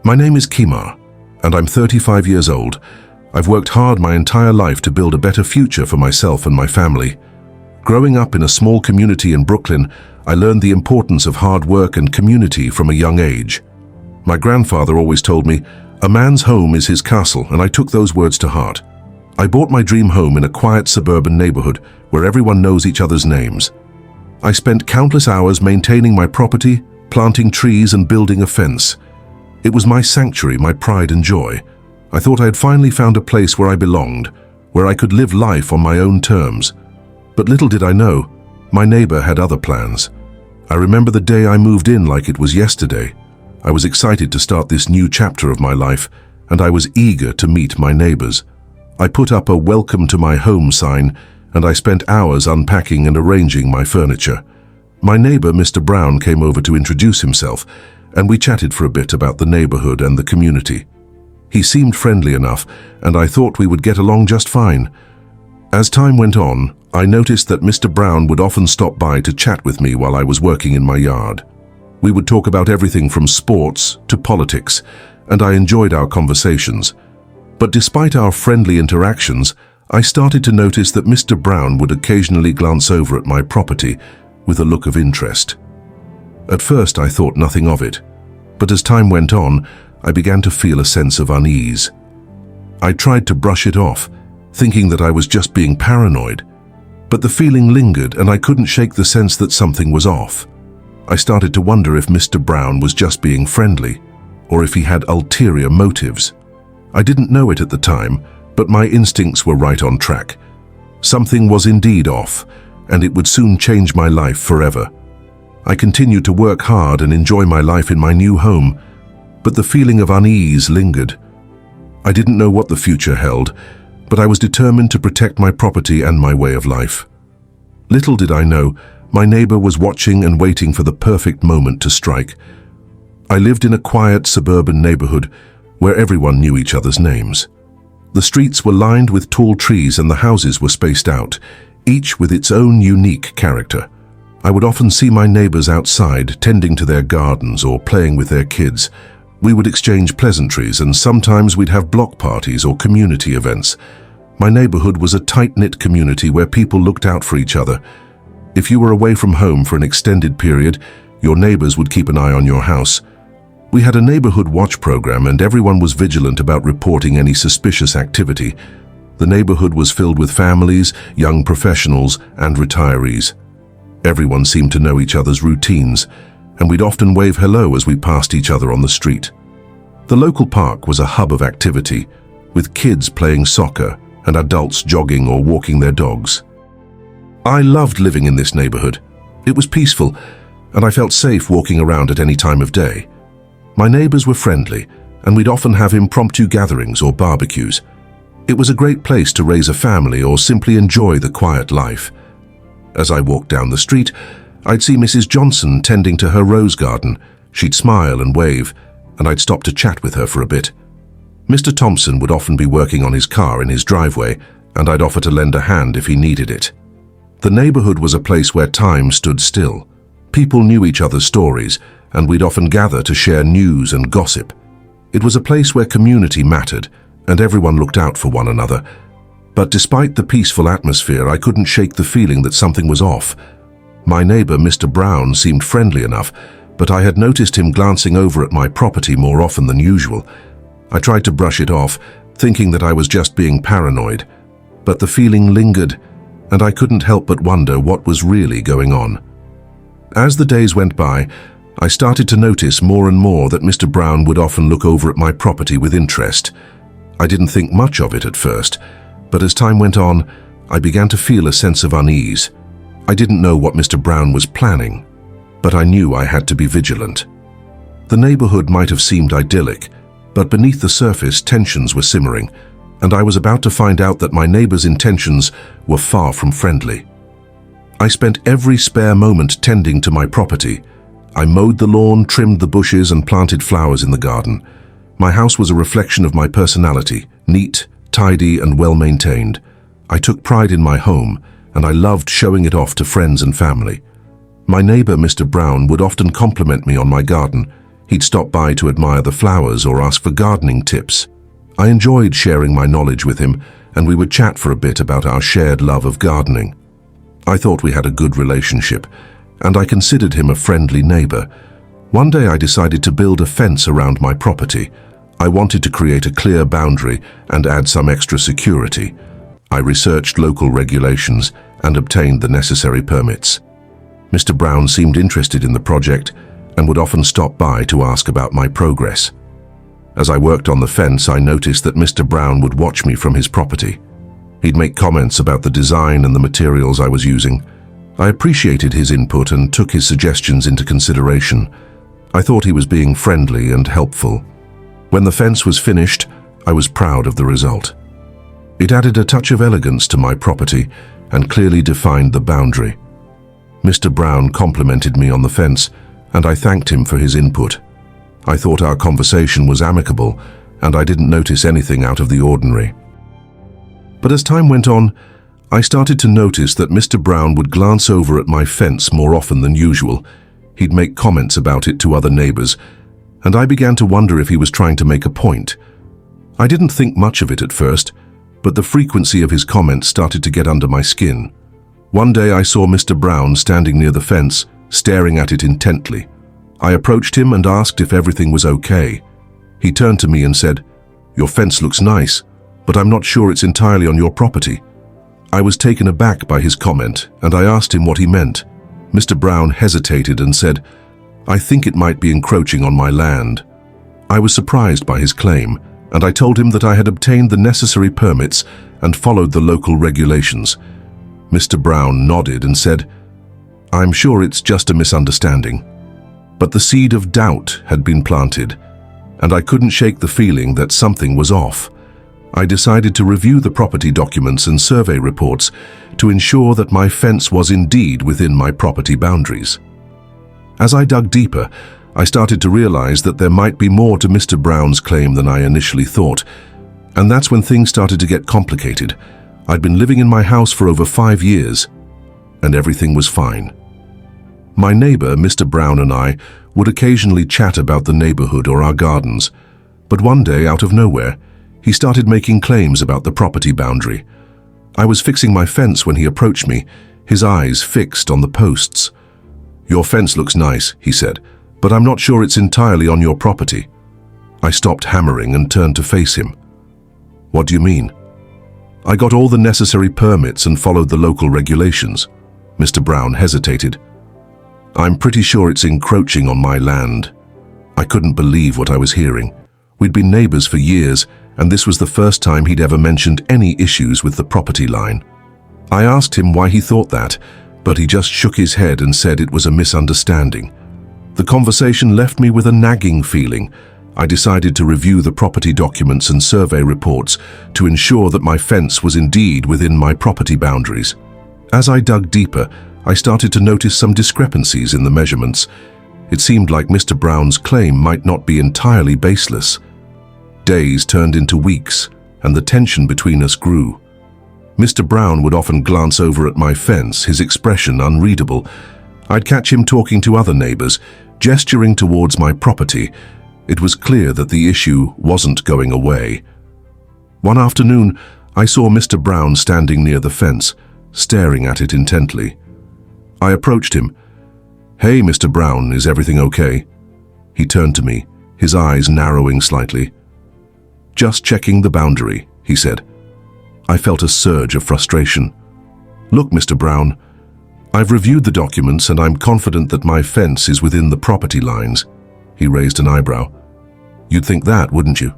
My name is Kimar, and I'm 35 years old. I've worked hard my entire life to build a better future for myself and my family. Growing up in a small community in Brooklyn, I learned the importance of hard work and community from a young age. My grandfather always told me, "A man's home is his castle," and I took those words to heart. I bought my dream home in a quiet suburban neighborhood where everyone knows each other's names. I spent countless hours maintaining my property, planting trees and building a fence. It was my sanctuary, my pride and joy. I thought I had finally found a place where I belonged, where I could live life on my own terms. But little did I know, my neighbor had other plans. I remember the day I moved in like it was yesterday. I was excited to start this new chapter of my life, and I was eager to meet my neighbors. I put up a "Welcome to my home" sign, and I spent hours unpacking and arranging my furniture. My neighbor, Mr. Brown, came over to introduce himself, and we chatted for a bit about the neighborhood and the community. He seemed friendly enough, and I thought we would get along just fine. As time went on, I noticed that Mr. Brown would often stop by to chat with me while I was working in my yard. We would talk about everything from sports to politics, and I enjoyed our conversations. But despite our friendly interactions, I started to notice that Mr. Brown would occasionally glance over at my property with a look of interest. At first, I thought nothing of it, but as time went on, I began to feel a sense of unease. I tried to brush it off, thinking that I was just being paranoid, but the feeling lingered and I couldn't shake the sense that something was off. I started to wonder if Mr. Brown was just being friendly, or if he had ulterior motives. I didn't know it at the time, but my instincts were right on track. Something was indeed off, and it would soon change my life forever. I continued to work hard and enjoy my life in my new home, but the feeling of unease lingered. I didn't know what the future held, but I was determined to protect my property and my way of life. Little did I know, my neighbor was watching and waiting for the perfect moment to strike. I lived in a quiet suburban neighborhood where everyone knew each other's names. The streets were lined with tall trees and the houses were spaced out, each with its own unique character. I would often see my neighbors outside, tending to their gardens or playing with their kids. We would exchange pleasantries, and sometimes we'd have block parties or community events. My neighborhood was a tight-knit community where people looked out for each other. If you were away from home for an extended period, your neighbors would keep an eye on your house. We had a neighborhood watch program, and everyone was vigilant about reporting any suspicious activity. The neighborhood was filled with families, young professionals, and retirees. Everyone seemed to know each other's routines, and we'd often wave hello as we passed each other on the street. The local park was a hub of activity, with kids playing soccer and adults jogging or walking their dogs. I loved living in this neighborhood. It was peaceful, and I felt safe walking around at any time of day. My neighbors were friendly, and we'd often have impromptu gatherings or barbecues. It was a great place to raise a family or simply enjoy the quiet life. As I walked down the street, I'd see Mrs. Johnson tending to her rose garden. She'd smile and wave, and I'd stop to chat with her for a bit. Mr. Thompson would often be working on his car in his driveway, and I'd offer to lend a hand if he needed it. The neighborhood was a place where time stood still. People knew each other's stories, and we'd often gather to share news and gossip. It was a place where community mattered, and everyone looked out for one another. But despite the peaceful atmosphere, I couldn't shake the feeling that something was off. My neighbor, Mr. Brown, seemed friendly enough, but I had noticed him glancing over at my property more often than usual. I tried to brush it off, thinking that I was just being paranoid, but the feeling lingered, and I couldn't help but wonder what was really going on. As the days went by, I started to notice more and more that Mr. Brown would often look over at my property with interest. I didn't think much of it at first, but as time went on, I began to feel a sense of unease. I didn't know what Mr. Brown was planning, but I knew I had to be vigilant. The neighborhood might have seemed idyllic, but beneath the surface, tensions were simmering, and I was about to find out that my neighbor's intentions were far from friendly. I spent every spare moment tending to my property. I mowed the lawn, trimmed the bushes, and planted flowers in the garden. My house was a reflection of my personality, neat, tidy, and well-maintained. I took pride in my home, and I loved showing it off to friends and family. My neighbor, Mr. Brown, would often compliment me on my garden. He'd stop by to admire the flowers or ask for gardening tips. I enjoyed sharing my knowledge with him, and we would chat for a bit about our shared love of gardening. I thought we had a good relationship, and I considered him a friendly neighbor. One day I decided to build a fence around my property. I wanted to create a clear boundary and add some extra security. I researched local regulations and obtained the necessary permits. Mr. Brown seemed interested in the project and would often stop by to ask about my progress. As I worked on the fence, I noticed that Mr. Brown would watch me from his property. He'd make comments about the design and the materials I was using. I appreciated his input and took his suggestions into consideration. I thought he was being friendly and helpful. When the fence was finished, I was proud of the result. It added a touch of elegance to my property and clearly defined the boundary. Mr. Brown complimented me on the fence, and I thanked him for his input. I thought our conversation was amicable, and I didn't notice anything out of the ordinary. But as time went on, I started to notice that Mr. Brown would glance over at my fence more often than usual. He'd make comments about it to other neighbors, and I began to wonder if he was trying to make a point. I didn't think much of it at first, but the frequency of his comments started to get under my skin. One day I saw Mr. Brown standing near the fence, staring at it intently. I approached him and asked if everything was okay. He turned to me and said, "Your fence looks nice, but I'm not sure it's entirely on your property." I was taken aback by his comment, and I asked him what he meant. Mr. Brown hesitated and said, "I think it might be encroaching on my land." I was surprised by his claim, and I told him that I had obtained the necessary permits and followed the local regulations. Mr. Brown nodded and said, "I'm sure it's just a misunderstanding." But the seed of doubt had been planted, and I couldn't shake the feeling that something was off. I decided to review the property documents and survey reports to ensure that my fence was indeed within my property boundaries. As I dug deeper, I started to realize that there might be more to Mr. Brown's claim than I initially thought, and that's when things started to get complicated. I'd been living in my house for over 5 years, and everything was fine. My neighbor, Mr. Brown, and I would occasionally chat about the neighborhood or our gardens, but one day, out of nowhere, he started making claims about the property boundary. I was fixing my fence when he approached me, his eyes fixed on the posts. "Your fence looks nice," he said, "but I'm not sure it's entirely on your property." I stopped hammering and turned to face him. "What do you mean?" "I got all the necessary permits and followed the local regulations." Mr. Brown hesitated. "I'm pretty sure it's encroaching on my land." I couldn't believe what I was hearing. We'd been neighbors for years, and this was the first time he'd ever mentioned any issues with the property line. I asked him why he thought that, but he just shook his head and said it was a misunderstanding. The conversation left me with a nagging feeling. I decided to review the property documents and survey reports to ensure that my fence was indeed within my property boundaries. As I dug deeper, I started to notice some discrepancies in the measurements. It seemed like Mr. Brown's claim might not be entirely baseless. Days turned into weeks, and the tension between us grew. Mr. Brown would often glance over at my fence, his expression unreadable. I'd catch him talking to other neighbors, gesturing towards my property. It was clear that the issue wasn't going away. One afternoon, I saw Mr. Brown standing near the fence, staring at it intently. I approached him. "Hey, Mr. Brown, is everything okay?" He turned to me, his eyes narrowing slightly. "Just checking the boundary," he said. I felt a surge of frustration. "Look, Mr. Brown, I've reviewed the documents and I'm confident that my fence is within the property lines." He raised an eyebrow. "You'd think that, wouldn't you?"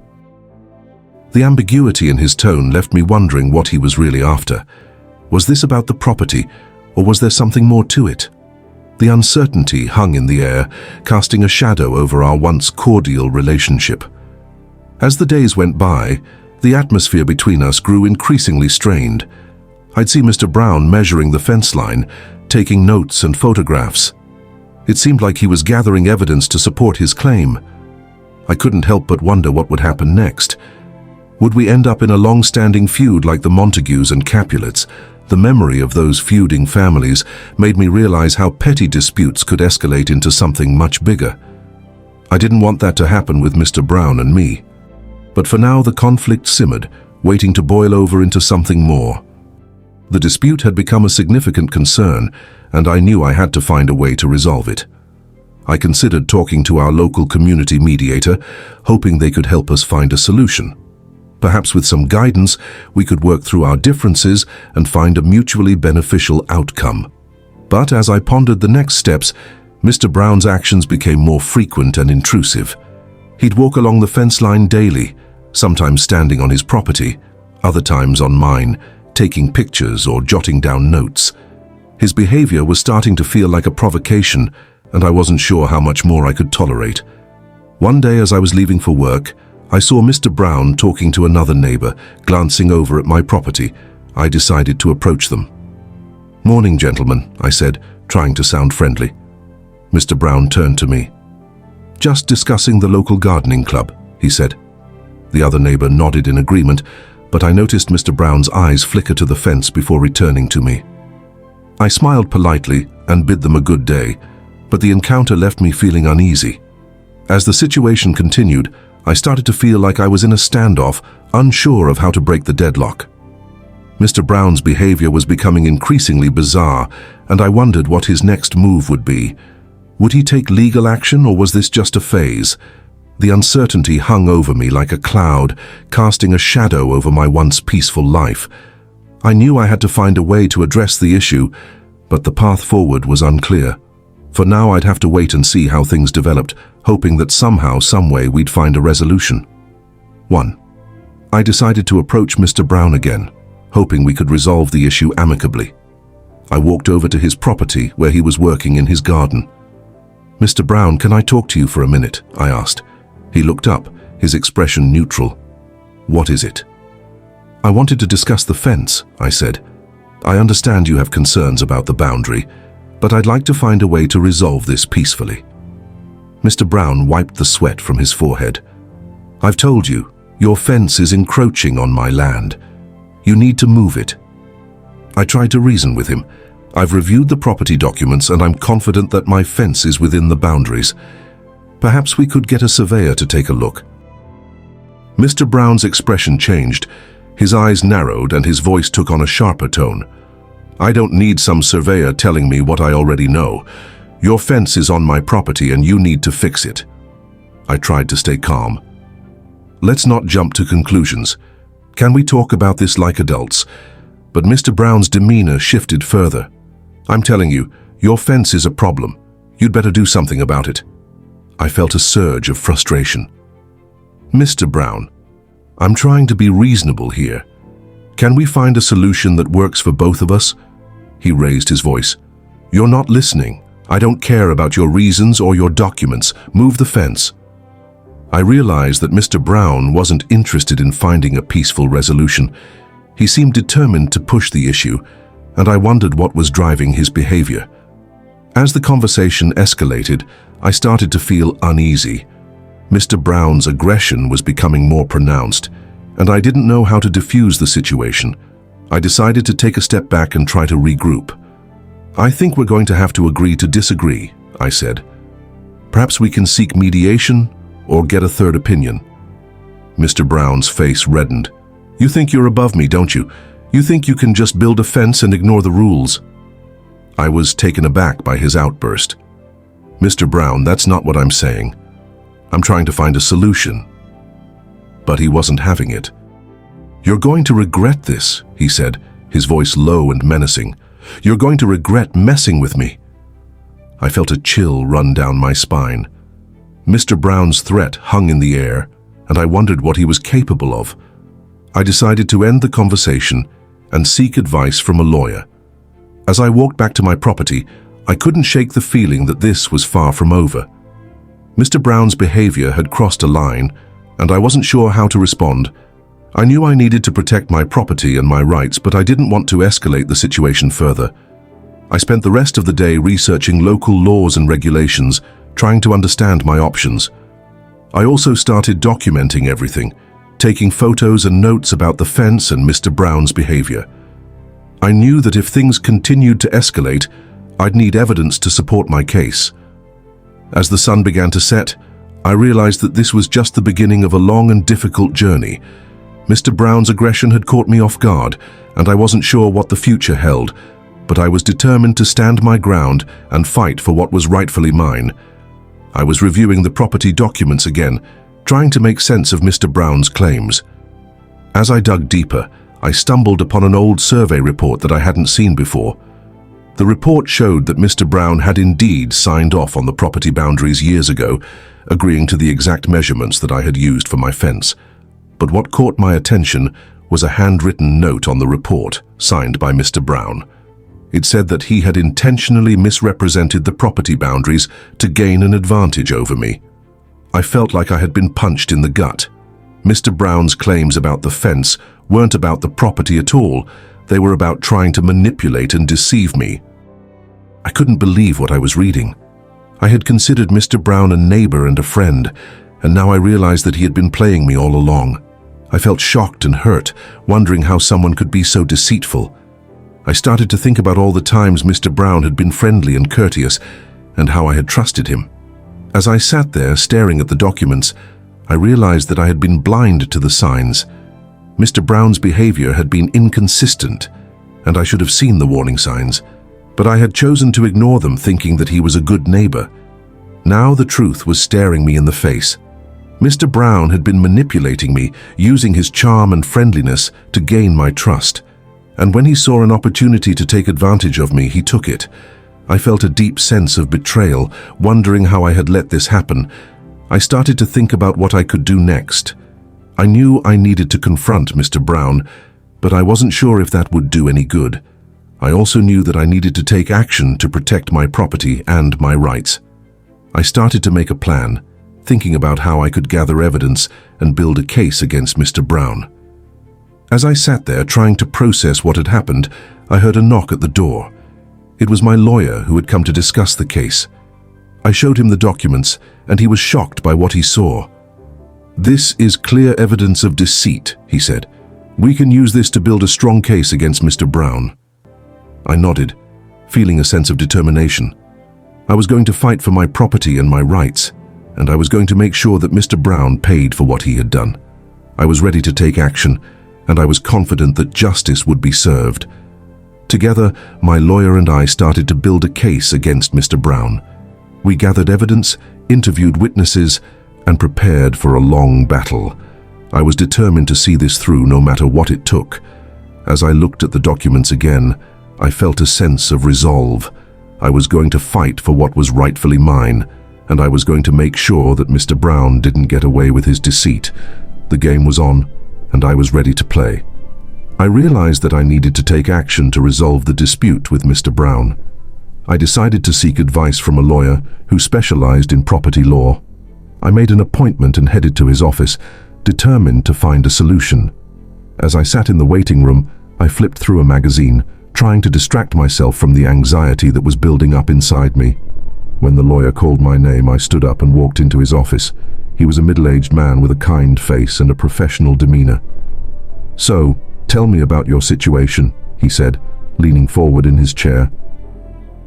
The ambiguity in his tone left me wondering what he was really after. Was this about the property, or was there something more to it? The uncertainty hung in the air, casting a shadow over our once cordial relationship. As the days went by, the atmosphere between us grew increasingly strained. I'd see Mr. Brown measuring the fence line, taking notes and photographs. It seemed like he was gathering evidence to support his claim. I couldn't help but wonder what would happen next. Would we end up in a long-standing feud like the Montagues and Capulets? The memory of those feuding families made me realize how petty disputes could escalate into something much bigger. I didn't want that to happen with Mr. Brown and me. But for now the conflict simmered, waiting to boil over into something more. The dispute had become a significant concern, and I knew I had to find a way to resolve it. I considered talking to our local community mediator, hoping they could help us find a solution. Perhaps with some guidance, we could work through our differences and find a mutually beneficial outcome. But as I pondered the next steps, Mr. Brown's actions became more frequent and intrusive. He'd walk along the fence line daily, sometimes standing on his property, other times on mine, taking pictures or jotting down notes. His behavior was starting to feel like a provocation, and I wasn't sure how much more I could tolerate. One day as I was leaving for work, I saw Mr. Brown talking to another neighbor, glancing over at my property. I decided to approach them. "Morning, gentlemen," I said, trying to sound friendly. Mr. Brown turned to me. "Just discussing the local gardening club," he said. The other neighbor nodded in agreement, but I noticed Mr. Brown's eyes flicker to the fence before returning to me. I smiled politely and bid them a good day, but the encounter left me feeling uneasy. As the situation continued, I started to feel like I was in a standoff, unsure of how to break the deadlock. Mr. Brown's behavior was becoming increasingly bizarre, and I wondered what his next move would be. Would he take legal action, or was this just a phase? The uncertainty hung over me like a cloud, casting a shadow over my once peaceful life. I knew I had to find a way to address the issue, but the path forward was unclear. For now I'd have to wait and see how things developed, hoping that somehow, someway we'd find a resolution. 1. I decided to approach Mr. Brown again, hoping we could resolve the issue amicably. I walked over to his property where he was working in his garden. "Mr. Brown, can I talk to you for a minute?" I asked. He looked up, his expression neutral. "What is it?" "I wanted to discuss the fence," I said. "I understand you have concerns about the boundary, but I'd like to find a way to resolve this peacefully." Mr. Brown wiped the sweat from his forehead. "I've told you, your fence is encroaching on my land. You need to move it." I tried to reason with him. "I've reviewed the property documents and I'm confident that my fence is within the boundaries. Perhaps we could get a surveyor to take a look." Mr. Brown's expression changed. His eyes narrowed and his voice took on a sharper tone. "I don't need some surveyor telling me what I already know. Your fence is on my property and you need to fix it." I tried to stay calm. "Let's not jump to conclusions. Can we talk about this like adults?" But Mr. Brown's demeanor shifted further. "I'm telling you, your fence is a problem. You'd better do something about it." I felt a surge of frustration. "Mr. Brown, I'm trying to be reasonable here. Can we find a solution that works for both of us?" He raised his voice. "You're not listening. I don't care about your reasons or your documents. Move the fence." I realized that Mr. Brown wasn't interested in finding a peaceful resolution. He seemed determined to push the issue, and I wondered what was driving his behavior. As the conversation escalated, I started to feel uneasy. Mr. Brown's aggression was becoming more pronounced, and I didn't know how to diffuse the situation. I decided to take a step back and try to regroup. "I think we're going to have to agree to disagree," I said. "Perhaps we can seek mediation or get a third opinion." Mr. Brown's face reddened. "You think you're above me, don't you? You think you can just build a fence and ignore the rules?" I was taken aback by his outburst. "Mr. Brown, that's not what I'm saying. I'm trying to find a solution." But he wasn't having it. "You're going to regret this," he said, his voice low and menacing. "You're going to regret messing with me." I felt a chill run down my spine. Mr. Brown's threat hung in the air, and I wondered what he was capable of. I decided to end the conversation and seek advice from a lawyer. As I walked back to my property, I couldn't shake the feeling that this was far from over. Mr. Brown's behavior had crossed a line, and I wasn't sure how to respond. I knew I needed to protect my property and my rights, but I didn't want to escalate the situation further. I spent the rest of the day researching local laws and regulations, trying to understand my options. I also started documenting everything, taking photos and notes about the fence and Mr. Brown's behavior. I knew that if things continued to escalate, I'd need evidence to support my case. As the sun began to set, I realized that this was just the beginning of a long and difficult journey. Mr. Brown's aggression had caught me off guard, and I wasn't sure what the future held, but I was determined to stand my ground and fight for what was rightfully mine. I was reviewing the property documents again, trying to make sense of Mr. Brown's claims. As I dug deeper, I stumbled upon an old survey report that I hadn't seen before. The report showed that Mr. Brown had indeed signed off on the property boundaries years ago, agreeing to the exact measurements that I had used for my fence. But what caught my attention was a handwritten note on the report, signed by Mr. Brown. It said that he had intentionally misrepresented the property boundaries to gain an advantage over me. I felt like I had been punched in the gut. Mr. Brown's claims about the fence weren't about the property at all. They were about trying to manipulate and deceive me. I couldn't believe what I was reading. I had considered Mr. Brown a neighbor and a friend, and now I realized that he had been playing me all along. I felt shocked and hurt, wondering how someone could be so deceitful. I started to think about all the times Mr. Brown had been friendly and courteous, and how I had trusted him. As I sat there staring at the documents, I realized that I had been blind to the signs. Mr. Brown's behavior had been inconsistent, and I should have seen the warning signs, but I had chosen to ignore them, thinking that he was a good neighbor. Now the truth was staring me in the face. Mr. Brown had been manipulating me, using his charm and friendliness to gain my trust. And when he saw an opportunity to take advantage of me, he took it. I felt a deep sense of betrayal, wondering how I had let this happen. I started to think about what I could do next. I knew I needed to confront Mr. Brown, but I wasn't sure if that would do any good. I also knew that I needed to take action to protect my property and my rights. I started to make a plan, thinking about how I could gather evidence and build a case against Mr. Brown. As I sat there trying to process what had happened, I heard a knock at the door. It was my lawyer who had come to discuss the case. I showed him the documents, and he was shocked by what he saw. "This is clear evidence of deceit," he said. "We can use this to build a strong case against Mr. Brown." I nodded, feeling a sense of determination. I was going to fight for my property and my rights, and I was going to make sure that Mr. Brown paid for what he had done. I was ready to take action, and I was confident that justice would be served. Together, my lawyer and I started to build a case against Mr. Brown. We gathered evidence, interviewed witnesses, and prepared for a long battle. I was determined to see this through no matter what it took. As I looked at the documents again, I felt a sense of resolve. I was going to fight for what was rightfully mine, and I was going to make sure that Mr. Brown didn't get away with his deceit. The game was on, and I was ready to play. I realized that I needed to take action to resolve the dispute with Mr. Brown. I decided to seek advice from a lawyer who specialized in property law. I made an appointment and headed to his office, determined to find a solution. As I sat in the waiting room, I flipped through a magazine, trying to distract myself from the anxiety that was building up inside me. When the lawyer called my name, I stood up and walked into his office. He was a middle-aged man with a kind face and a professional demeanor. "So, tell me about your situation," he said, leaning forward in his chair.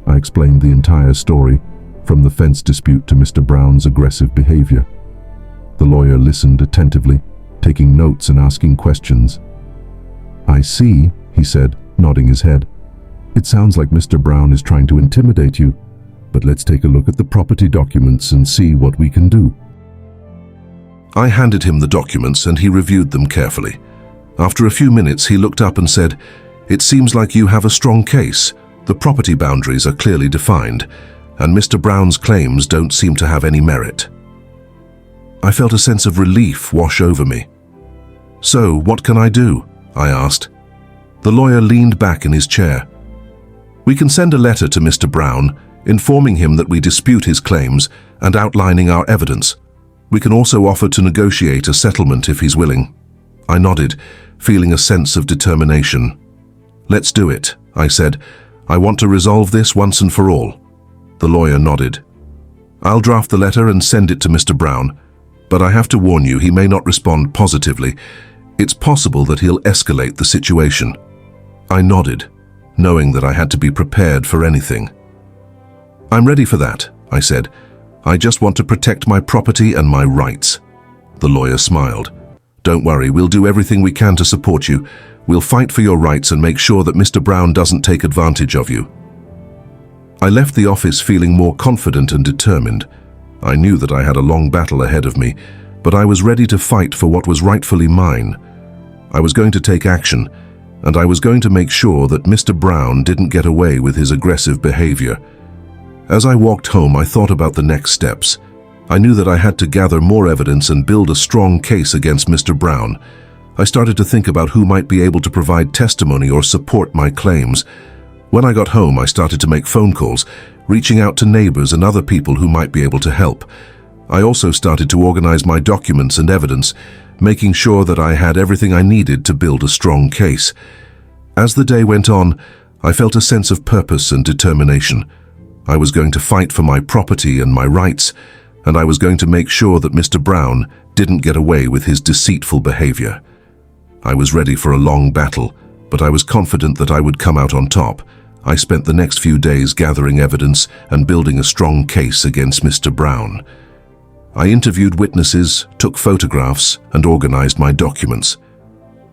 I explained the entire story, from the fence dispute to Mr. Brown's aggressive behavior. The lawyer listened attentively, taking notes and asking questions. "I see," he said, nodding his head. "It sounds like Mr. Brown is trying to intimidate you, but let's take a look at the property documents and see what we can do." I handed him the documents and he reviewed them carefully. After a few minutes, he looked up and said, "It seems like you have a strong case. The property boundaries are clearly defined, and Mr. Brown's claims don't seem to have any merit." I felt a sense of relief wash over me. "So, what can I do?" I asked. The lawyer leaned back in his chair. "We can send a letter to Mr. Brown, informing him that we dispute his claims and outlining our evidence. We can also offer to negotiate a settlement if he's willing." I nodded, feeling a sense of determination. "Let's do it," I said. "I want to resolve this once and for all." The lawyer nodded. "I'll draft the letter and send it to Mr. Brown, but I have to warn you, he may not respond positively. It's possible that he'll escalate the situation." I nodded, knowing that I had to be prepared for anything. "I'm ready for that," I said. I just want to protect my property and my rights." The lawyer smiled. "Don't worry, we'll do everything we can to support you. We'll fight for your rights and make sure that Mr. Brown doesn't take advantage of you." I left the office feeling more confident and determined. I knew that I had a long battle ahead of me, but I was ready to fight for what was rightfully mine. I was going to take action, and I was going to make sure that Mr. Brown didn't get away with his aggressive behavior. As I walked home, I thought about the next steps. I knew that I had to gather more evidence and build a strong case against Mr. Brown. I started to think about who might be able to provide testimony or support my claims. When I got home, I started to make phone calls, reaching out to neighbors and other people who might be able to help. I also started to organize my documents and evidence, making sure that I had everything I needed to build a strong case. As the day went on, I felt a sense of purpose and determination. I was going to fight for my property and my rights, and I was going to make sure that Mr. Brown didn't get away with his deceitful behavior. I was ready for a long battle, but I was confident that I would come out on top. I spent the next few days gathering evidence and building a strong case against Mr. Brown. I interviewed witnesses, took photographs, and organized my documents.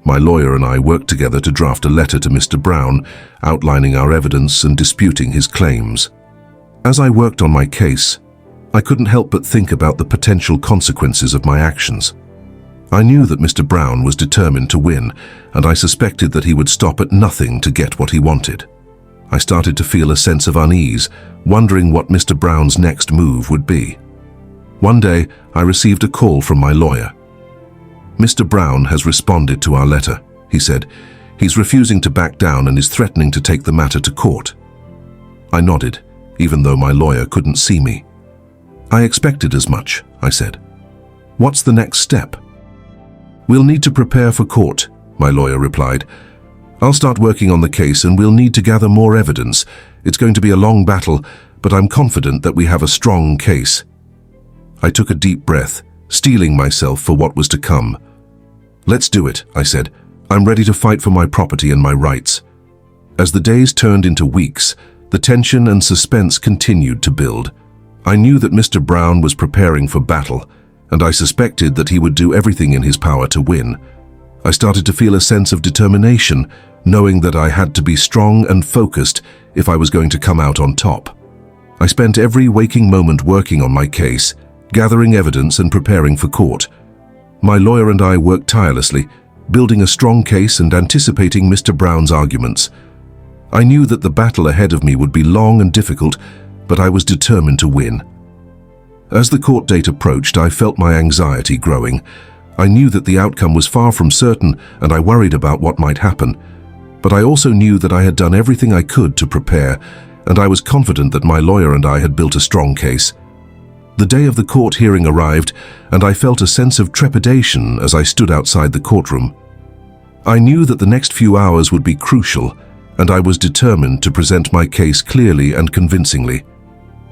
My lawyer and I worked together to draft a letter to Mr. Brown, outlining our evidence and disputing his claims. As I worked on my case, I couldn't help but think about the potential consequences of my actions. I knew that Mr. Brown was determined to win, and I suspected that he would stop at nothing to get what he wanted. I started to feel a sense of unease, wondering what Mr. Brown's next move would be. One day, I received a call from my lawyer. "Mr. Brown has responded to our letter," he said. "He's refusing to back down and is threatening to take the matter to court." I nodded, even though my lawyer couldn't see me. "I expected as much," I said. "What's the next step?" "We'll need to prepare for court," my lawyer replied. "I'll start working on the case and we'll need to gather more evidence. It's going to be a long battle, but I'm confident that we have a strong case." I took a deep breath, steeling myself for what was to come. "Let's do it," I said. "I'm ready to fight for my property and my rights." As the days turned into weeks, the tension and suspense continued to build. I knew that Mr. Brown was preparing for battle, and I suspected that he would do everything in his power to win. I started to feel a sense of determination, knowing that I had to be strong and focused if I was going to come out on top. I spent every waking moment working on my case, gathering evidence and preparing for court. My lawyer and I worked tirelessly, building a strong case and anticipating Mr. Brown's arguments. I knew that the battle ahead of me would be long and difficult, but I was determined to win. As the court date approached, I felt my anxiety growing. I knew that the outcome was far from certain, and I worried about what might happen. But I also knew that I had done everything I could to prepare, and I was confident that my lawyer and I had built a strong case. The day of the court hearing arrived, and I felt a sense of trepidation as I stood outside the courtroom. I knew that the next few hours would be crucial, and I was determined to present my case clearly and convincingly.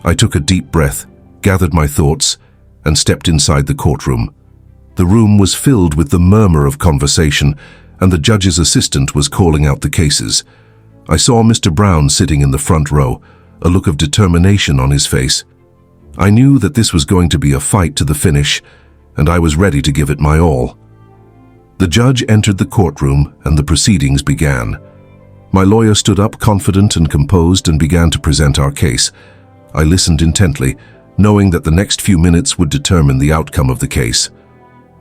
I took a deep breath, gathered my thoughts, and stepped inside the courtroom. The room was filled with the murmur of conversation, and the judge's assistant was calling out the cases. I saw Mr. Brown sitting in the front row, a look of determination on his face. I knew that this was going to be a fight to the finish, and I was ready to give it my all. The judge entered the courtroom, and the proceedings began. My lawyer stood up confident and composed and began to present our case. I listened intently, knowing that the next few minutes would determine the outcome of the case.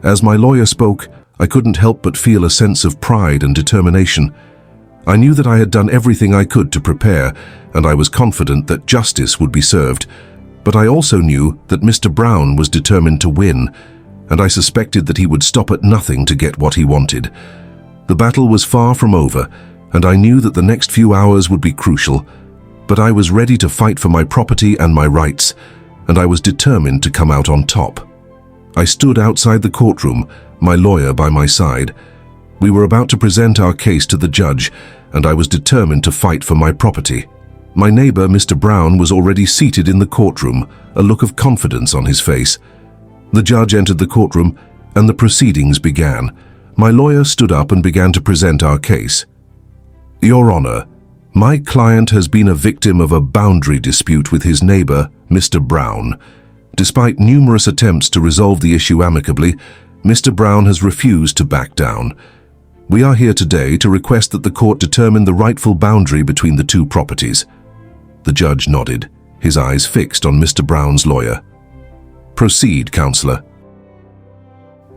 As my lawyer spoke, I couldn't help but feel a sense of pride and determination. I knew that I had done everything I could to prepare, and I was confident that justice would be served. But I also knew that Mr. Brown was determined to win, and I suspected that he would stop at nothing to get what he wanted. The battle was far from over, and I knew that the next few hours would be crucial. But I was ready to fight for my property and my rights, and I was determined to come out on top. I stood outside the courtroom, my lawyer by my side. We were about to present our case to the judge, and I was determined to fight for my property. My neighbor, Mr. Brown, was already seated in the courtroom, a look of confidence on his face. The judge entered the courtroom, and the proceedings began. My lawyer stood up and began to present our case. "Your Honor, my client has been a victim of a boundary dispute with his neighbor, Mr. Brown. Despite numerous attempts to resolve the issue amicably, Mr. Brown has refused to back down. We are here today to request that the court determine the rightful boundary between the two properties. The judge nodded, his eyes fixed on Mr. Brown's lawyer. Proceed, Counselor.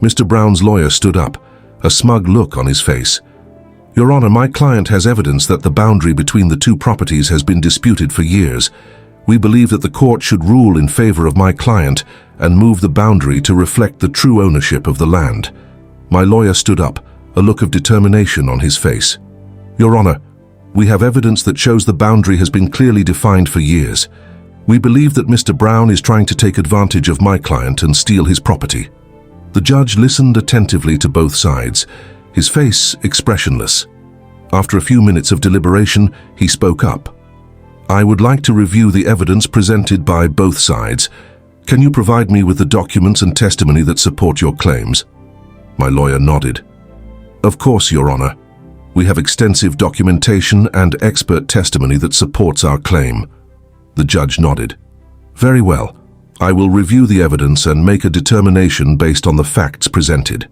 Mr. Brown's lawyer stood up, a smug look on his face. Your Honor, my client has evidence that the boundary between the two properties has been disputed for years. We believe that the court should rule in favor of my client and move the boundary to reflect the true ownership of the land. My lawyer stood up, a look of determination on his face. Your Honor, we have evidence that shows the boundary has been clearly defined for years. We believe that Mr. Brown is trying to take advantage of my client and steal his property. The judge listened attentively to both sides, his face expressionless. After a few minutes of deliberation, he spoke up. I would like to review the evidence presented by both sides. Can you provide me with the documents and testimony that support your claims? My lawyer nodded. Of course, Your Honor. We have extensive documentation and expert testimony that supports our claim. The judge nodded. Very well. I will review the evidence and make a determination based on the facts presented.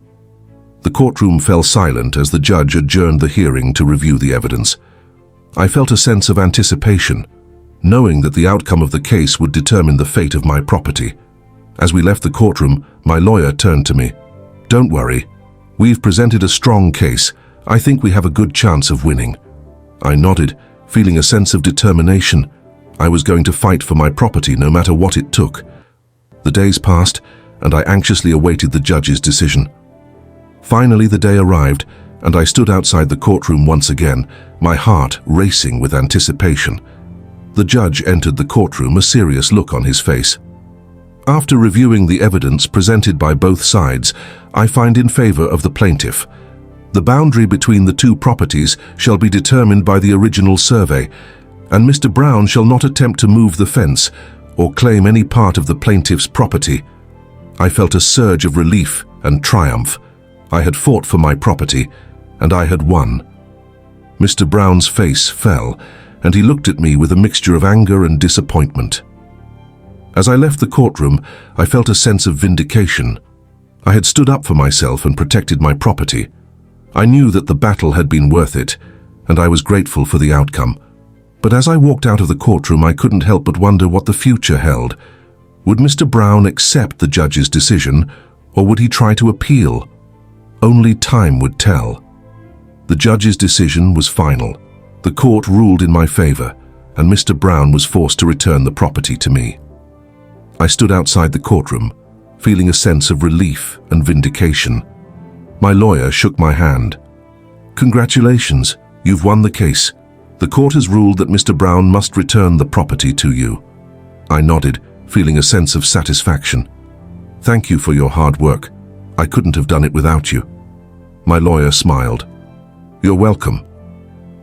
The courtroom fell silent as the judge adjourned the hearing to review the evidence. I felt a sense of anticipation, knowing that the outcome of the case would determine the fate of my property. As we left the courtroom, my lawyer turned to me. Don't worry. We've presented a strong case. I think we have a good chance of winning. I nodded, feeling a sense of determination. I was going to fight for my property no matter what it took. The days passed, and I anxiously awaited the judge's decision. Finally, the day arrived, and I stood outside the courtroom once again, my heart racing with anticipation. The judge entered the courtroom, a serious look on his face. After reviewing the evidence presented by both sides, I find in favor of the plaintiff. The boundary between the two properties shall be determined by the original survey, and Mr. Brown shall not attempt to move the fence or claim any part of the plaintiff's property. I felt a surge of relief and triumph. I had fought for my property, and I had won. Mr. Brown's face fell, and he looked at me with a mixture of anger and disappointment. As I left the courtroom, I felt a sense of vindication. I had stood up for myself and protected my property. I knew that the battle had been worth it, and I was grateful for the outcome. But as I walked out of the courtroom, I couldn't help but wonder what the future held. Would Mr. Brown accept the judge's decision, or would he try to appeal? Only time would tell. The judge's decision was final. The court ruled in my favor, and Mr. Brown was forced to return the property to me. I stood outside the courtroom, feeling a sense of relief and vindication. My lawyer shook my hand. Congratulations, you've won the case. The court has ruled that Mr. Brown must return the property to you. I nodded, feeling a sense of satisfaction. Thank you for your hard work. I couldn't have done it without you. My lawyer smiled. You're welcome.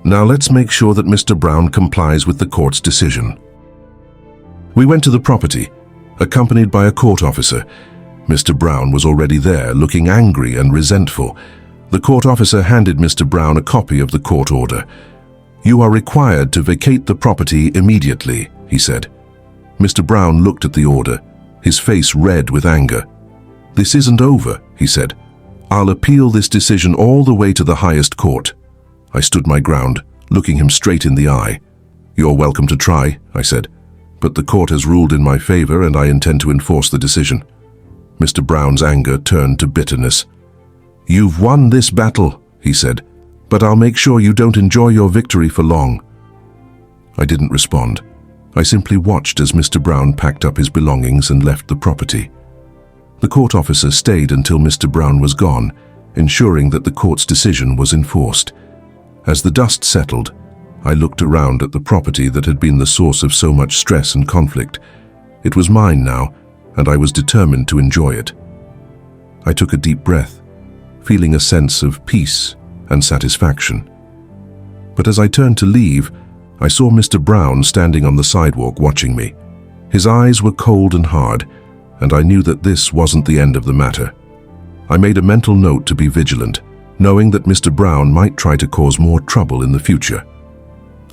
Now let's make sure that Mr. Brown complies with the court's decision. We went to the property, accompanied by a court officer. Mr. Brown was already there, looking angry and resentful. The court officer handed Mr. Brown a copy of the court order. You are required to vacate the property immediately, he said. Mr. Brown looked at the order, his face red with anger. This isn't over, he said. I'll appeal this decision all the way to the highest court. I stood my ground, looking him straight in the eye. You're welcome to try, I said, but the court has ruled in my favor and I intend to enforce the decision. Mr. Brown's anger turned to bitterness. You've won this battle, he said, but I'll make sure you don't enjoy your victory for long. I didn't respond. I simply watched as Mr. Brown packed up his belongings and left the property. The court officer stayed until Mr. Brown was gone, ensuring that the court's decision was enforced. As the dust settled, I looked around at the property that had been the source of so much stress and conflict. It was mine now, and I was determined to enjoy it. I took a deep breath, feeling a sense of peace and satisfaction. But as I turned to leave, I saw Mr. Brown standing on the sidewalk watching me. His eyes were cold and hard, and I knew that this wasn't the end of the matter. I made a mental note to be vigilant, knowing that Mr. Brown might try to cause more trouble in the future.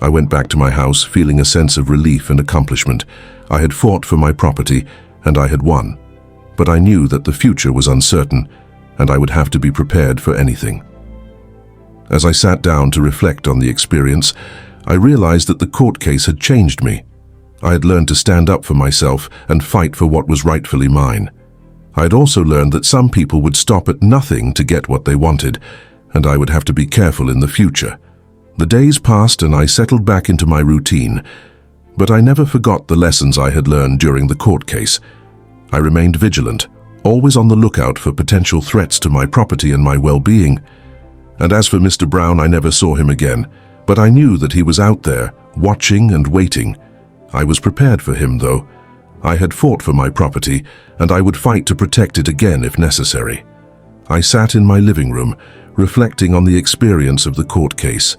I went back to my house, feeling a sense of relief and accomplishment. I had fought for my property, and I had won. But I knew that the future was uncertain, and I would have to be prepared for anything. As I sat down to reflect on the experience, I realized that the court case had changed me. I had learned to stand up for myself and fight for what was rightfully mine. I had also learned that some people would stop at nothing to get what they wanted, and I would have to be careful in the future. The days passed and I settled back into my routine, but I never forgot the lessons I had learned during the court case. I remained vigilant, always on the lookout for potential threats to my property and my well-being. And as for Mr. Brown, I never saw him again, but I knew that he was out there, watching and waiting. I was prepared for him, though. I had fought for my property, and I would fight to protect it again if necessary. I sat in my living room, reflecting on the experience of the court case.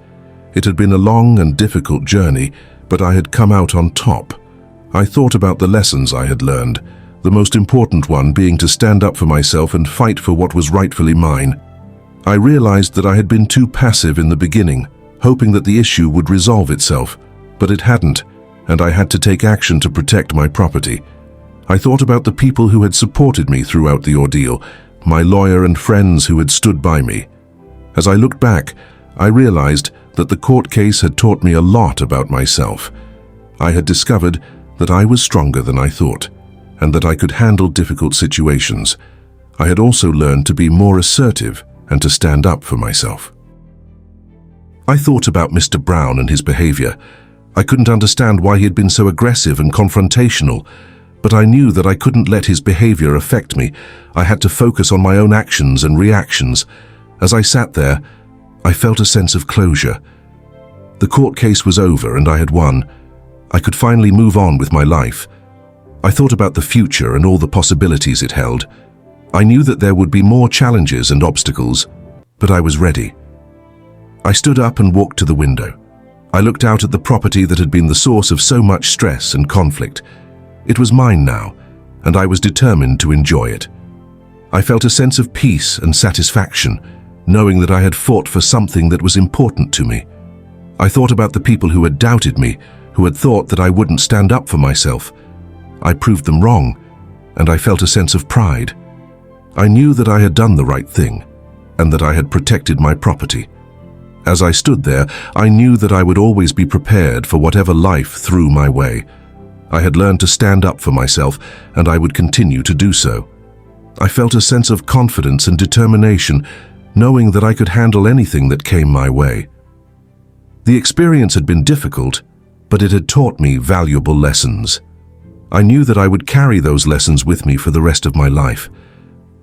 It had been a long and difficult journey, but I had come out on top. I thought about the lessons I had learned, the most important one being to stand up for myself and fight for what was rightfully mine. I realized that I had been too passive in the beginning, hoping that the issue would resolve itself, but it hadn't, and I had to take action to protect my property. I thought about the people who had supported me throughout the ordeal, my lawyer and friends who had stood by me. As I looked back, I realized that the court case had taught me a lot about myself. I had discovered that I was stronger than I thought, and that I could handle difficult situations. I had also learned to be more assertive and to stand up for myself. I thought about Mr. Brown and his behavior. I couldn't understand why he had been so aggressive and confrontational, but I knew that I couldn't let his behavior affect me. I had to focus on my own actions and reactions. As I sat there, I felt a sense of closure. The court case was over and I had won. I could finally move on with my life. I thought about the future and all the possibilities it held. I knew that there would be more challenges and obstacles, but I was ready. I stood up and walked to the window. I looked out at the property that had been the source of so much stress and conflict. It was mine now, and I was determined to enjoy it. I felt a sense of peace and satisfaction, knowing that I had fought for something that was important to me. I thought about the people who had doubted me, who had thought that I wouldn't stand up for myself. I proved them wrong, and I felt a sense of pride. I knew that I had done the right thing, and that I had protected my property. As I stood there, I knew that I would always be prepared for whatever life threw my way. I had learned to stand up for myself, and I would continue to do so. I felt a sense of confidence and determination, knowing that I could handle anything that came my way. The experience had been difficult, but it had taught me valuable lessons. I knew that I would carry those lessons with me for the rest of my life.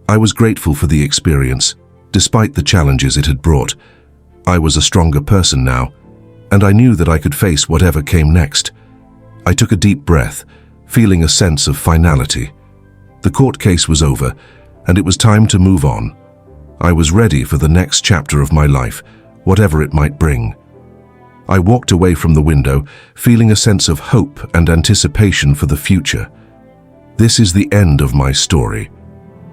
I was grateful for the experience, despite the challenges it had brought. I was a stronger person now, and I knew that I could face whatever came next. I took a deep breath, feeling a sense of finality. The court case was over, and it was time to move on. I was ready for the next chapter of my life, whatever it might bring. I walked away from the window, feeling a sense of hope and anticipation for the future. This is the end of my story.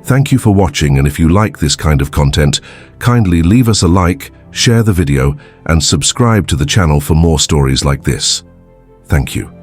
Thank you for watching, and if you like this kind of content, kindly leave us a like, share the video, and subscribe to the channel for more stories like this. Thank you.